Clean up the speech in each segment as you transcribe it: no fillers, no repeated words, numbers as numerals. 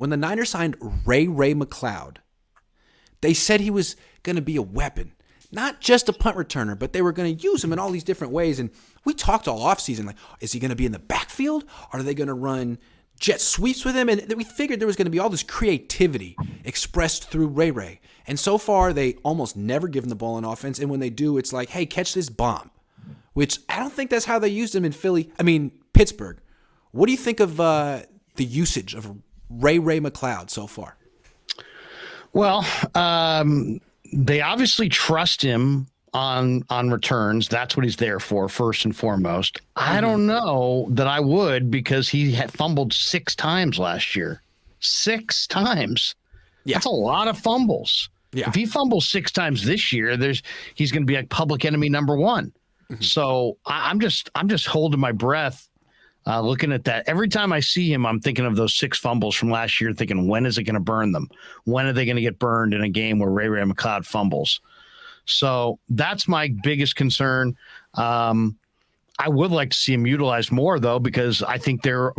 when the Niners signed Ray-Ray McCloud, they said he was going to be a weapon. Not just a punt returner, but they were going to use him in all these different ways. And we talked all offseason, like, is he going to be in the backfield? Are they going to run jet sweeps with him? And we figured there was going to be all this creativity expressed through Ray-Ray. And so far, they almost never give him the ball in offense. And when they do, it's like, hey, catch this bomb. Which I don't think that's how they used him in Pittsburgh. What do you think of the usage of Ray-Ray McCloud so far? Well, they obviously trust him on returns. That's what he's there for, first and foremost. I don't know that I would, because he had fumbled 6 times last year. 6 times. Yeah. That's a lot of fumbles. Yeah. If he fumbles 6 times this year, he's going to be like public enemy number 1. Mm-hmm. So I'm just holding my breath, looking at that. Every time I see him, I'm thinking of those 6 fumbles from last year, thinking, when is it going to burn them? When are they going to get burned in a game where Ray-Ray McCloud fumbles? So that's my biggest concern. I would like to see him utilized more, though, because I think their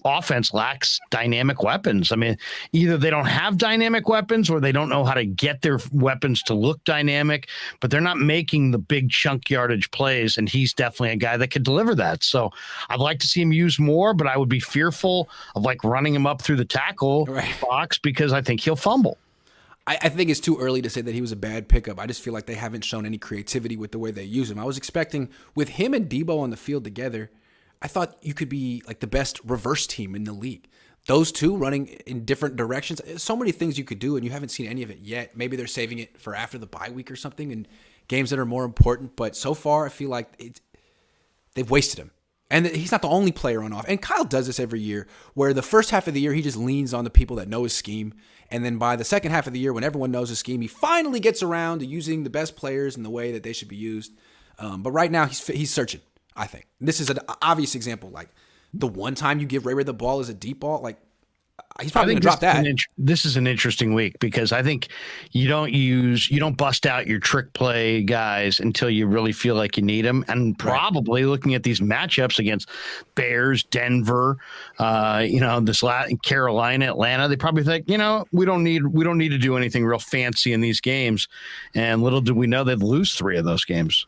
offense lacks dynamic weapons. I mean, either they don't have dynamic weapons or they don't know how to get their weapons to look dynamic, but they're not making the big chunk yardage plays, and he's definitely a guy that could deliver that. So I'd like to see him used more, but I would be fearful of like running him up through the tackle box, because I think he'll fumble. I think it's too early to say that he was a bad pickup. I just feel like they haven't shown any creativity with the way they use him. I was expecting, with him and Debo on the field together, I thought you could be like the best reverse team in the league. Those two running in different directions. So many things you could do, and you haven't seen any of it yet. Maybe they're saving it for after the bye week or something, and games that are more important. But so far, I feel like they've wasted him. And he's not the only player on off. And Kyle does this every year, where the first half of the year, he just leans on the people that know his scheme. And then by the second half of the year, when everyone knows his scheme, he finally gets around to using the best players in the way that they should be used. But right now, he's searching, I think. And this is an obvious example. Like, the one time you give Ray-Ray the ball as a deep ball, like, he's probably going to drop that. This is an interesting week, because I think you don't bust out your trick play guys until you really feel like you need them. And probably looking at these matchups against Bears, Denver, Carolina, Atlanta, they probably think, we don't need to do anything real fancy in these games. And little did we know they'd lose 3 of those games.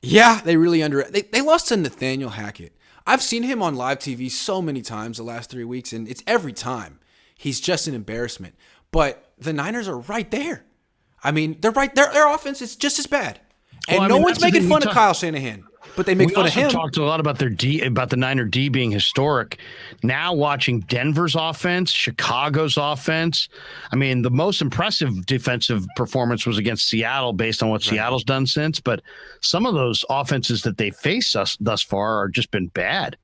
Yeah, they really they lost to Nathaniel Hackett. I've seen him on live TV so many times the last 3 weeks, and it's every time. He's just an embarrassment. But the Niners are right there. I mean, they're right there. Their offense is just as bad. And no one's making fun of Kyle Shanahan, but they make fun of him. We also talked a lot about about the Niner D being historic. Now watching Denver's offense, Chicago's offense. I mean, the most impressive defensive performance was against Seattle based on what Seattle's done since. But some of those offenses that they faced thus far are just been bad.